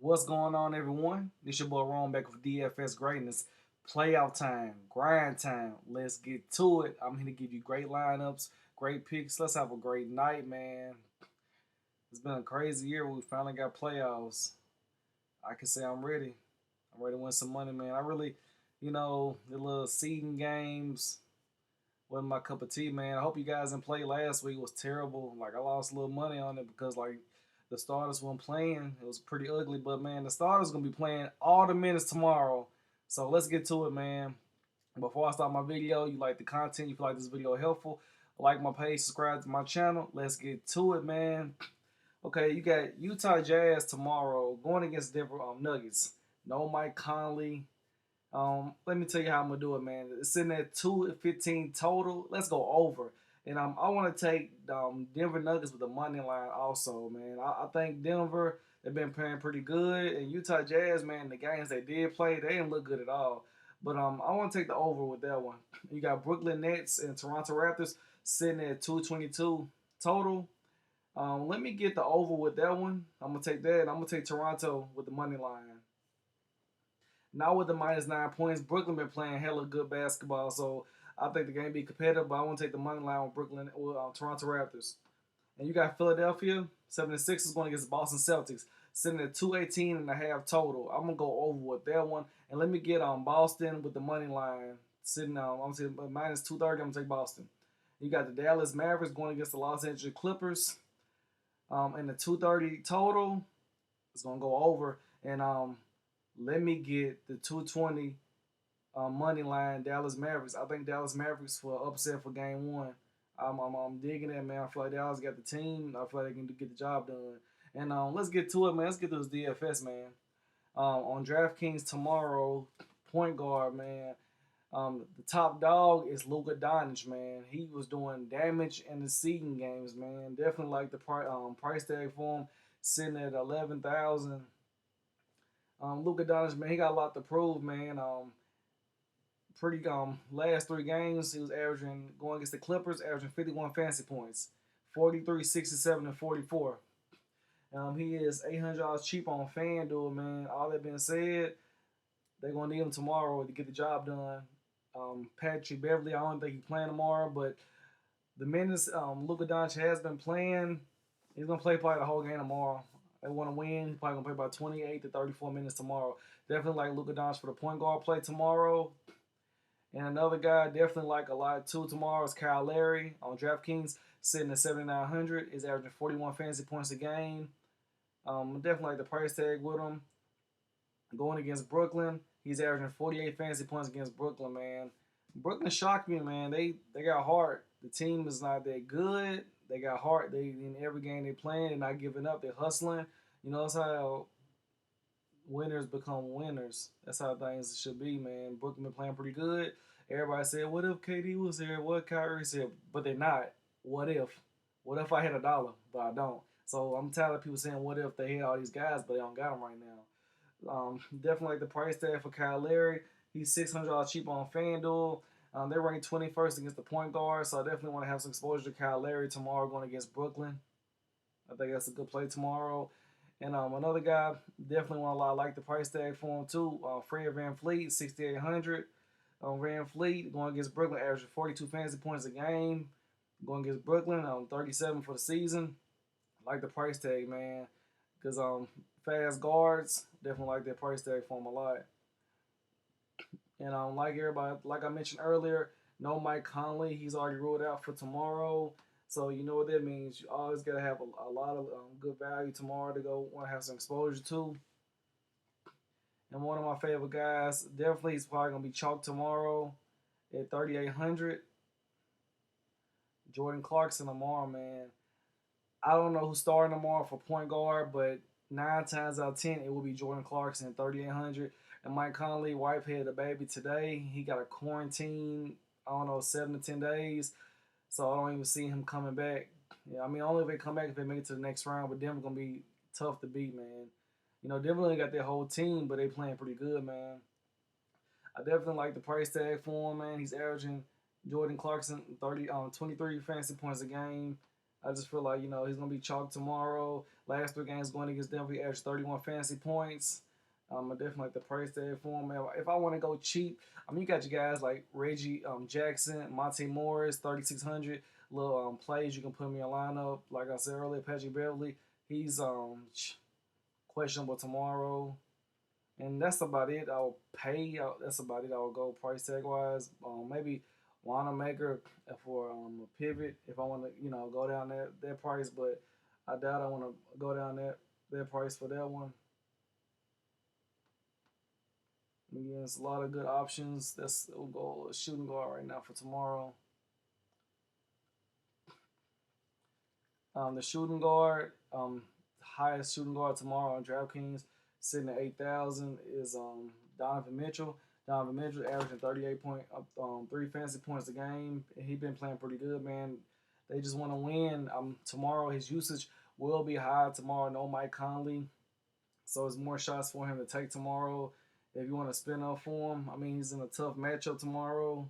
What's going on, everyone? This your boy Ron back with DFS Greatness. Playoff time, grind time. Let's get to it. I'm here to give you great lineups, great picks. Let's have a great night, man. It's been a crazy year. We finally got playoffs. I can say I'm ready. I'm ready to win some money, man. I really, the little seeding games wasn't my cup of tea, man. I hope you guys didn't play last week. It was terrible. Like I lost a little money on it because the starters weren't playing. It was pretty ugly, but man, the starters gonna be playing all the minutes tomorrow. So let's get to it, man. Before I start my video, you like the content, you feel like this video helpful, like my page, subscribe to my channel. Let's get to it, man. Okay, you got Utah Jazz tomorrow going against Denver Nuggets. No Mike Conley. Let me tell you how I'm gonna do it, man. It's sitting at 215 total. Let's go over. And I want to take Denver Nuggets with the money line also, man. I think Denver, they've been playing pretty good, and Utah Jazz, man, the games they did play, they didn't look good at all. But I want to take the over with that one. You got Brooklyn Nets and Toronto Raptors sitting at 222 total. Let me get the over with that one. I'm gonna take that. I'm gonna take Toronto with the money line. Now with the minus 9 points, Brooklyn been playing hella good basketball, so I think the game be competitive. But I want to take the money line with Brooklyn with Toronto Raptors. And you got Philadelphia 76ers going against Boston Celtics, sitting at 218 and a half total. I'm gonna go over with that one, and let me get Boston with the money line sitting on. I'm saying minus 230. I'm gonna take Boston. You got the Dallas Mavericks going against the Los Angeles Clippers, and the 230 total is gonna go over. And let me get the 220 money line Dallas Mavericks. I think Dallas Mavericks for upset for game one. I'm digging that, man. I feel like Dallas got the team. I feel like they can get the job done. And let's get to it, man. Let's get to this DFS, man. On DraftKings tomorrow, point guard, man. The top dog is Luka Doncic, man. He was doing damage in the seeding games, man. Definitely like the price tag for him, sitting at 11,000. Luka Doncic, man, he got a lot to prove, man. Pretty last three games he was averaging going against the Clippers, averaging 51 fantasy points, 43, 67, and 44. He is $800 cheap on FanDuel, man. All that being said, they're gonna need him tomorrow to get the job done. Patrick Beverly, I don't think he's playing tomorrow, but the minutes Luka Doncic has been playing, he's gonna play probably the whole game tomorrow. They want to win. He's probably gonna play about 28 to 34 minutes tomorrow. Definitely like Luka Doncic for the point guard play tomorrow. And another guy I definitely like a lot too tomorrow is Kyle Lowry on DraftKings, sitting at 7,900. Is averaging 41 fantasy points a game. Definitely like the price tag with him. Going against Brooklyn, he's averaging 48 fantasy points against Brooklyn, man. Brooklyn shocked me, man. They got heart. The team is not that good. They got heart. They in every game they playing, they're not giving up. They're hustling. You know, that's how winners become winners. That's how things should be, man. Brooklyn been playing pretty good. Everybody said, "What if KD was there? What Kyrie said?" But they're not. What if? What if I had $1, but I don't? So I'm tired of people saying, "What if they had all these guys, but they don't got them right now?" Definitely like the price tag for Kyle Lowry. He's $600 cheap on FanDuel. They're ranked 21st against the point guard, so I definitely want to have some exposure to Kyle Lowry tomorrow going against Brooklyn. I think that's a good play tomorrow. And another guy, definitely want to like the price tag for him too. Fred VanVleet, 6,800. VanVleet going against Brooklyn, averaging 42 fantasy points a game. Going against Brooklyn, 37 for the season. I like the price tag, man, because fast guards definitely like that price tag for him a lot. And like everybody, like I mentioned earlier, no Mike Conley. He's already ruled out for tomorrow. So you know what that means. You always got to have a lot of good value tomorrow to go want to have some exposure to. And one of my favorite guys, definitely he's probably going to be chalked tomorrow at 3,800. Jordan Clarkson tomorrow, man. I don't know who's starting tomorrow for point guard, but 9 times out of 10, it will be Jordan Clarkson at 3,800. And Mike Conley, wife had a baby today. He got a quarantine, I don't know, 7 to 10 days. So I don't even see him coming back. Yeah, I mean, only if they come back if they make it to the next round. But Denver going to be tough to beat, man. You know, Denver only got their whole team, but they playing pretty good, man. I definitely like the price tag for him, man. He's averaging Jordan Clarkson 23 fantasy points a game. I just feel like, he's going to be chalked tomorrow. Last 3 games going against Denver, he averaged 31 fantasy points. I definitely like the price tag for him. Man, if I want to go cheap, you got your guys like Reggie Jackson, Monte Morris, 3,600 little plays you can put in your lineup. Like I said earlier, Patrick Beverly, he's questionable tomorrow. And that's about it. I'll pay. That's about it. I'll go price tag wise. Maybe Wanamaker for a pivot if I want to, go down that price. But I doubt I want to go down that price for that one. Again, it's a lot of good options. We'll go shooting guard right now for tomorrow. The shooting guard, highest shooting guard tomorrow on DraftKings, sitting at 8,000 is Donovan Mitchell. Donovan Mitchell averaging 38.3 fantasy points a game. He's been playing pretty good, man. They just want to win. Tomorrow his usage will be high tomorrow. No Mike Conley, so it's more shots for him to take tomorrow. If you want to spin up for him, he's in a tough matchup tomorrow.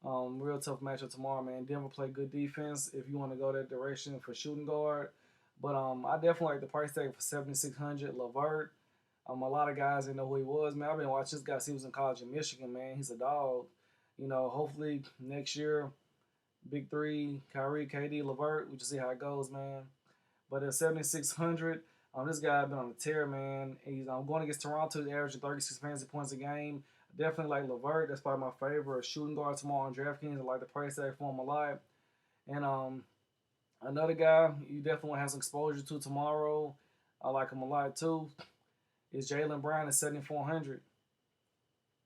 Real tough matchup tomorrow, man. Denver play good defense if you want to go that direction for shooting guard. But I definitely like the price tag for 7,600. LeVert. A lot of guys didn't know who he was, man. I've been watching this guy since he was in college in Michigan, man. He's a dog. Hopefully next year, Big Three, Kyrie, KD, LeVert. We just see how it goes, man. But at 7,600, this guy been on a tear, man. He's going against Toronto. He's averaging 36 fantasy points a game. Definitely like LeVert. That's probably my favorite shooting guard tomorrow on DraftKings. I like the price tag for him a lot. And another guy you definitely want to have some exposure to tomorrow, I like him a lot too, is Jaylen Brown at 7,400.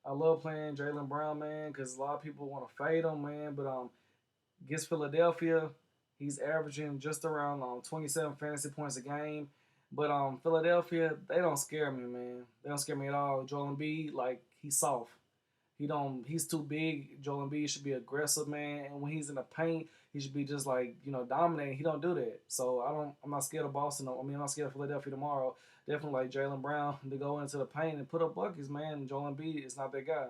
I love playing Jaylen Brown, man, because a lot of people want to fade him, man. But against Philadelphia, he's averaging just around 27 fantasy points a game. But Philadelphia, they don't scare me, man. They don't scare me at all. Joel Embiid, like, he's soft. He's too big. Joel Embiid should be aggressive, man. And when he's in the paint, he should be just like, dominating. He don't do that. So I'm not scared of Boston. I'm not scared of Philadelphia tomorrow. Definitely like Jaylen Brown to go into the paint and put up buckets, man. Joel Embiid is not that guy.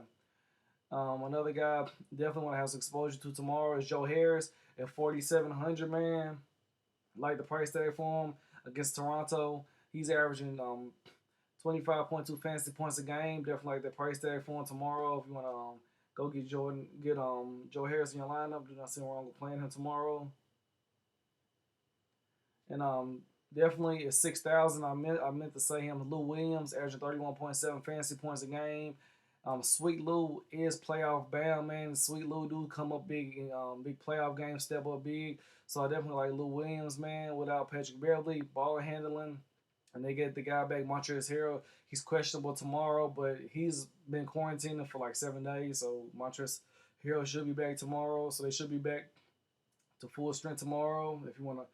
Another guy definitely want to have some exposure to tomorrow is Joe Harris at 4,700, man. Like the price tag for him against Toronto. He's averaging 25.2 fantasy points a game. Definitely like the price tag for him tomorrow. If you want to go get Joe Harris in your lineup, do not see wrong with playing him tomorrow. And definitely at 6,000, I meant to say him. Lou Williams averaging 31.7 fantasy points a game. Sweet Lou is playoff bound, man. Sweet Lou do come up big in big playoff games, step up big. So I definitely like Lou Williams, man. Without Patrick Beverly, ball handling. And they get the guy back, Montrezl Harrell. He's questionable tomorrow, but he's been quarantining for like 7 days. So Montrezl Harrell should be back tomorrow. So they should be back to full strength tomorrow. If you want to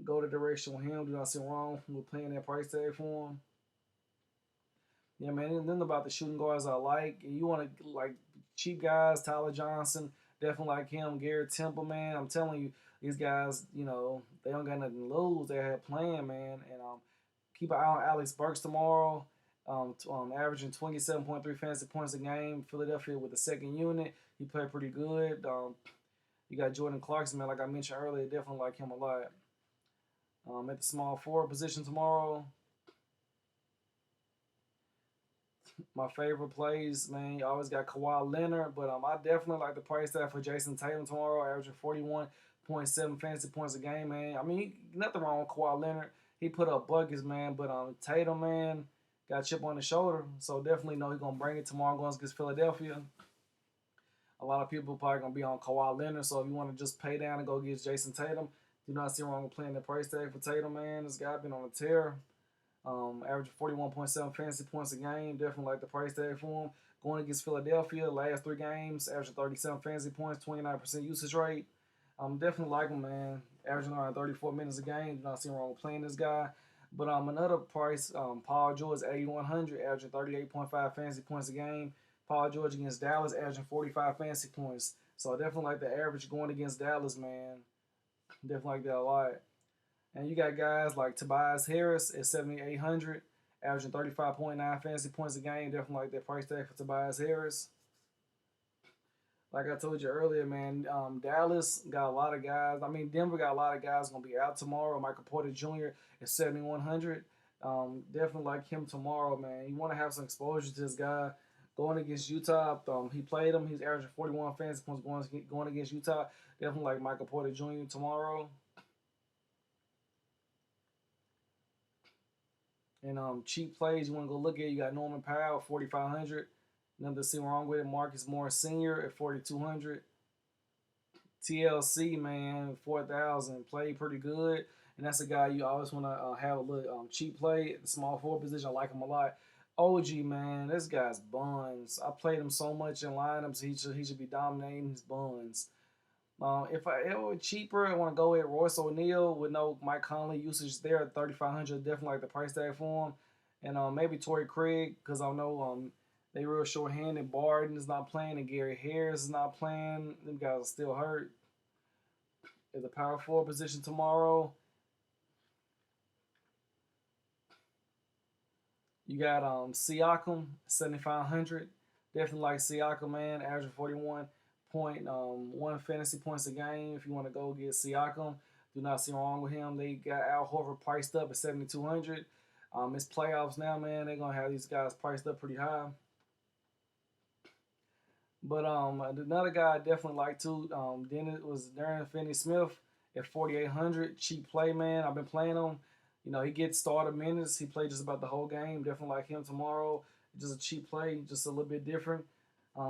go the direction with him, do not see wrong with playing that price tag for him. Yeah, man. And then about the shooting guards I like. You want to like cheap guys, Tyler Johnson, definitely like him. Garrett Temple, man. I'm telling you, these guys, they don't got nothing to lose. They have playing, man. And keep an eye on Alex Burks tomorrow. Averaging 27.3 fantasy points a game. Philadelphia with the second unit. He played pretty good. You got Jordan Clarkson, man. Like I mentioned earlier, definitely like him a lot. At the small forward position tomorrow. My favorite plays, man, you always got Kawhi Leonard, but I definitely like the price tag for Jason Tatum tomorrow, averaging 41.7 fantasy points a game, man. Nothing wrong with Kawhi Leonard. He put up buckets, man, but Tatum, man, got a chip on his shoulder, so definitely know he's going to bring it tomorrow going against Philadelphia. A lot of people probably going to be on Kawhi Leonard, so if you want to just pay down and go get Jason Tatum, do not see wrong with playing the price tag for Tatum, man. This guy been on a tear. Averaging 41.7 fantasy points a game. Definitely like the price tag for him. Going against Philadelphia, last 3 games, averaging 37 fantasy points, 29% usage rate. Definitely like him, man. Averaging around 34 minutes a game. Do not see wrong with playing this guy. But another price, Paul George, 8,100, averaging 38.5 fantasy points a game. Paul George against Dallas, averaging 45 fantasy points. So I definitely like the average going against Dallas, man. Definitely like that a lot. And you got guys like Tobias Harris at 7,800, averaging 35.9 fantasy points a game. Definitely like that price tag for Tobias Harris. Like I told you earlier, man, Dallas got a lot of guys. I mean, Denver got a lot of guys going to be out tomorrow. Michael Porter Jr. is 7,100. Definitely like him tomorrow, man. You want to have some exposure to this guy going against Utah. He played him. He's averaging 41 fantasy points going against Utah. Definitely like Michael Porter Jr. tomorrow. And cheap plays you want to go look at, you got Norman Powell, 4,500. Nothing to see wrong with it. Marcus Morris Sr. at 4,200. TLC, man, 4,000. Played pretty good. And that's a guy you always want to have a little cheap play at the small forward position. I like him a lot. OG, man, this guy's buns. I played him so much in lineups. He should be dominating his buns. If I ever cheaper, I want to go with Royce O'Neal with no Mike Conley usage there at 3,500. Definitely like the price tag for him. And maybe Torrey Craig, because I know they real short-handed. Barton is not playing, and Gary Harris is not playing. Them guys are still hurt. At the power forward position tomorrow, you got Siakam, 7,500. Definitely like Siakam, man. Averaging 41.1 fantasy points a game. If you want to go get Siakam, do not see wrong with him. They got Al Horford priced up at 7,200. It's playoffs now, man. They're going to have these guys priced up pretty high. But another guy I definitely like too, then it was Darren Finney-Smith at 4,800. Cheap play, man. I've been playing him. You know, he gets started minutes. He played just about the whole game. Definitely like him tomorrow. Just a cheap play, just a little bit different.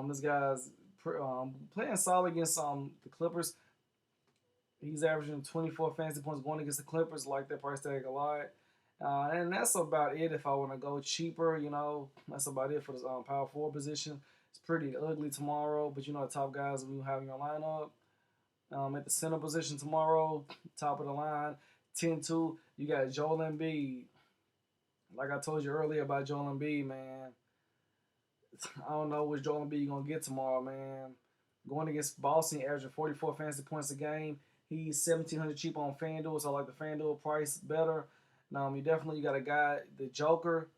This guy's playing solid against the Clippers. He's averaging 24 fantasy points going against the Clippers. Like that price tag a lot. And that's about it if I want to go cheaper. You know, that's about it for the power forward position. It's pretty ugly tomorrow, but you know the top guys we have in your lineup. At the center position tomorrow, top of the line, 10-2, you got Joel Embiid. Like I told you earlier about Joel Embiid, man. I don't know which Joel Embiid you're going to get tomorrow, man. Going against Boston, averaging 44 fantasy points a game. He's 1,700 cheap on FanDuel, so I like the FanDuel price better. You definitely got a guy, the Joker,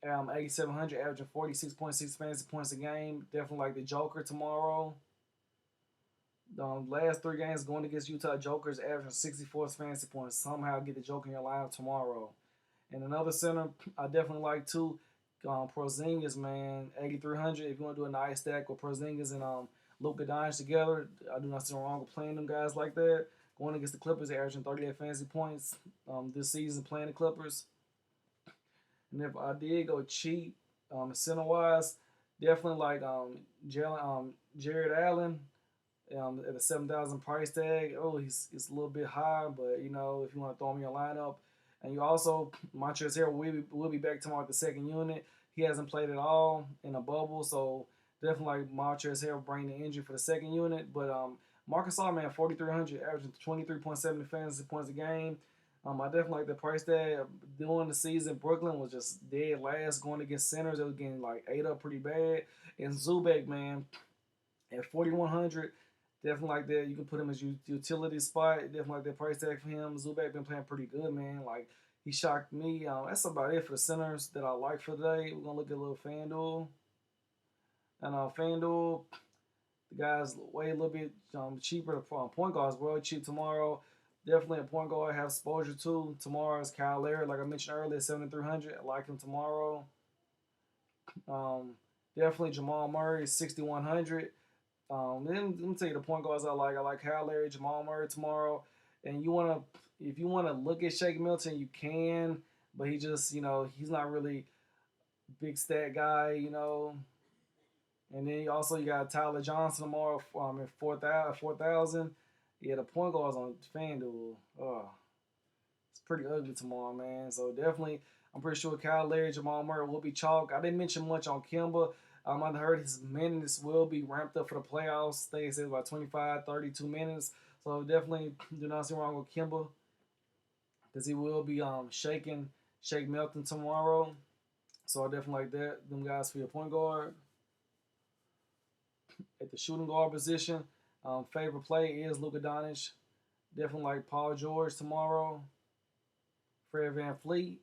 8,700, averaging 46.6 fantasy points a game. Definitely like the Joker tomorrow. Last 3 games going against Utah, Joker's averaging 64 fantasy points. Somehow get the Joker in your lineup tomorrow. And another center I definitely like too, Porzingis, man, 8,300. If you want to do a nice stack with Porzingis and Luka Doncic together, I do not see wrong with playing them guys like that. Going against the Clippers, averaging 38 fantasy points this season playing the Clippers. And if I did go cheap, center wise, definitely like Jared Allen at a 7,000 price tag. Oh, he's a little bit high, but you know if you want to throw him in your lineup, and you also Montrezl Harrell will be back tomorrow at the second unit. He hasn't played at all in a bubble, so definitely like Montrezl Harrell bring the injury for the second unit. But Marcus All, man, 4,300, averaging 23.7 fantasy points a game. I definitely like the price tag. During the season, Brooklyn was just dead last going against centers. They was getting like ate up pretty bad. And Zubac, man, at 4,100, definitely like that. You can put him as utility spot. Definitely like that price tag for him. Zubac been playing pretty good, man. Like he shocked me. That's about it for the centers that I like for today. We're gonna look at a little FanDuel. And FanDuel, the guys way a little bit cheaper. Point guards really cheap tomorrow. Definitely a point guard I have exposure to. Tomorrow is Kyle Lowry, like I mentioned earlier, 7,300. I like him tomorrow. Definitely Jamal Murray, 6,100. Then let me tell you the point guards I like. I like Kyle Lowry, Jamal Murray tomorrow. And if you wanna look at Shake Milton, you can, but he just, he's not really big stat guy, And then you got Tyler Johnson tomorrow at 4,000. Yeah, the point guards on FanDuel. Oh, it's pretty ugly tomorrow, man. So definitely, I'm pretty sure Kyle Lowry, Jamal Murray will be chalk. I didn't mention much on Kemba. I heard his minutes will be ramped up for the playoffs. They said about 25, 32 minutes. So definitely do not see wrong with Kemba because he will be shaking Shake Milton tomorrow. So I definitely like that. Them guys for your point guard. At the shooting guard position, favorite play is Luka Doncic. Definitely like Paul George tomorrow. Fred VanVleet.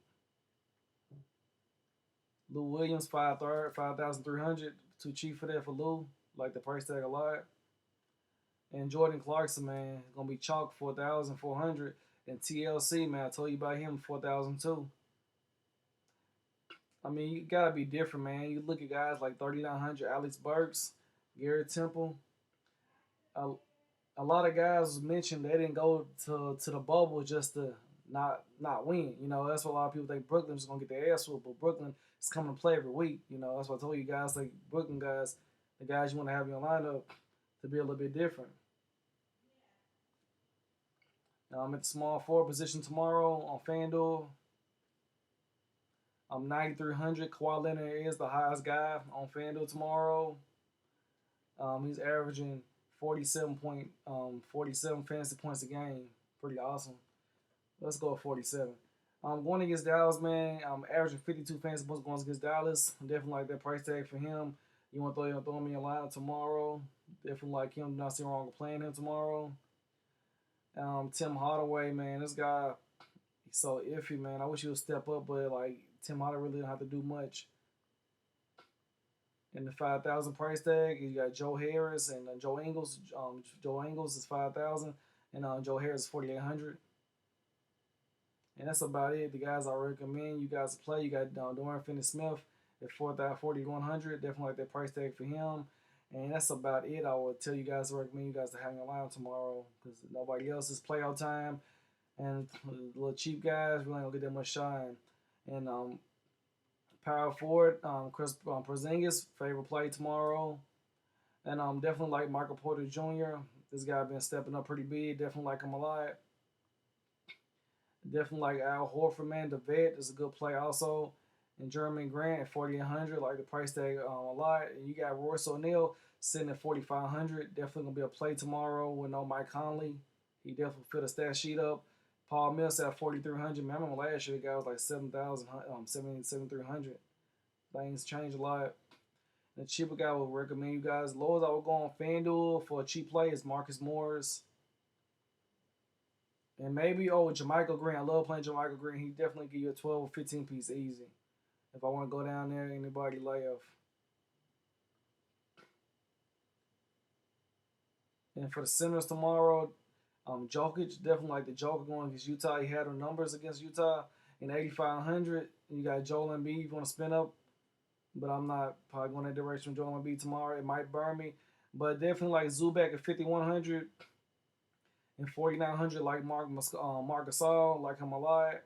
Lou Williams, 5,300. Too cheap for that for Lou. Like the price tag a lot. And Jordan Clarkson, man, gonna be chalk 4,400. And TLC, man, I told you about him 4,002. I mean, you gotta be different, man. You look at guys like 3,900, Alex Burks, Garrett Temple. A, a lot of guys mentioned they didn't go to the bubble just to not win. You know, that's what a lot of people think Brooklyn's gonna get their ass whooped, but Brooklyn is coming to play every week. You know, that's what I told you guys, like Brooklyn guys, the guys you want to have in your lineup to be a little bit different. Now, I'm at the small forward position tomorrow on FanDuel. I'm 9,300. Kawhi Leonard is the highest guy on FanDuel tomorrow. He's averaging 47 fantasy points a game. Pretty awesome. Let's go with 47. Going against Dallas, man. I'm averaging 52 fantasy points going against Dallas. Definitely like that price tag for him. You want to throw him in your lineup tomorrow. Definitely like him. Do not see wrong with playing him tomorrow. Tim Hardaway, man. This guy, he's so iffy, man. I wish he would step up, but like Tim Hardaway really don't have to do much. In the 5,000 price tag, you got Joe Harris and Joe Ingles. Joe Ingles is 5,000, and Joe Harris is 4,800. And that's about it. The guys I recommend you guys to play. You got Dorian Finney-Smith at 4,100. Definitely like that price tag for him. And that's about it. I would tell you guys to recommend you guys to hang around tomorrow because nobody else is playoff time. And the little cheap guys really ain't going to get that much shine. And power forward, Chris Porzingis, favorite play tomorrow. And definitely like Michael Porter Jr. This guy been stepping up pretty big. Definitely like him a lot. Definitely like Al Horford, man. The vet is a good play also. And Jeremy Grant at 4,800, like the price tag a lot. And you got Royce O'Neal sitting at 4,500. Definitely going to be a play tomorrow with no Mike Conley. He definitely fill the stat sheet up. Paul Mills at 4,300. Man, I remember last year the guy was like 7,300. Things change a lot. The cheaper guy I would recommend you guys. Lowest I would go on FanDuel for a cheap play is Marcus Morris. And maybe, Jermichael Green. I love playing Jermichael Green. He definitely give you a 12 or 15 piece easy. If I want to go down there, anybody lay off. And for the centers tomorrow, Jokic, definitely like the Joker going against Utah. He had the numbers against Utah in 8,500. You got Joel Embiid you want to spin up, but I'm not probably going that direction with Joel Embiid tomorrow. It might burn me, but definitely like Zubac at 5,100 and 4,900 like Mark Gasol, like him a lot.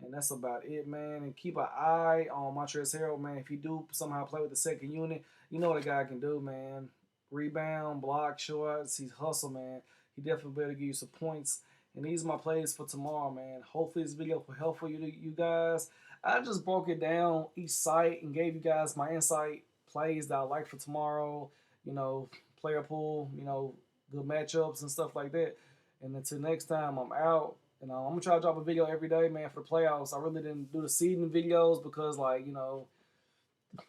And that's about it, man. And keep an eye on Montrezl Harrell, man. If he do somehow play with the second unit, you know what the guy can do, man. Rebound, block, shots. He's hustle, man. He definitely better give you some points. And these are my plays for tomorrow, man. Hopefully this video will help for you guys. I just broke it down each site and gave you guys my insight plays that I like for tomorrow. You know, player pool, you know, good matchups and stuff like that. And until next time, I'm out. And I'm going to try to drop a video every day, man, for the playoffs. I really didn't do the seeding videos because, like, you know,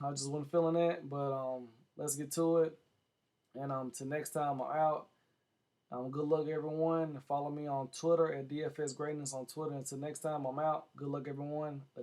I just wasn't feeling that. But let's get to it. And till next time, I'm out. Good luck, everyone. Follow me on Twitter at DFS Greatness on Twitter. Until next time, I'm out. Good luck, everyone.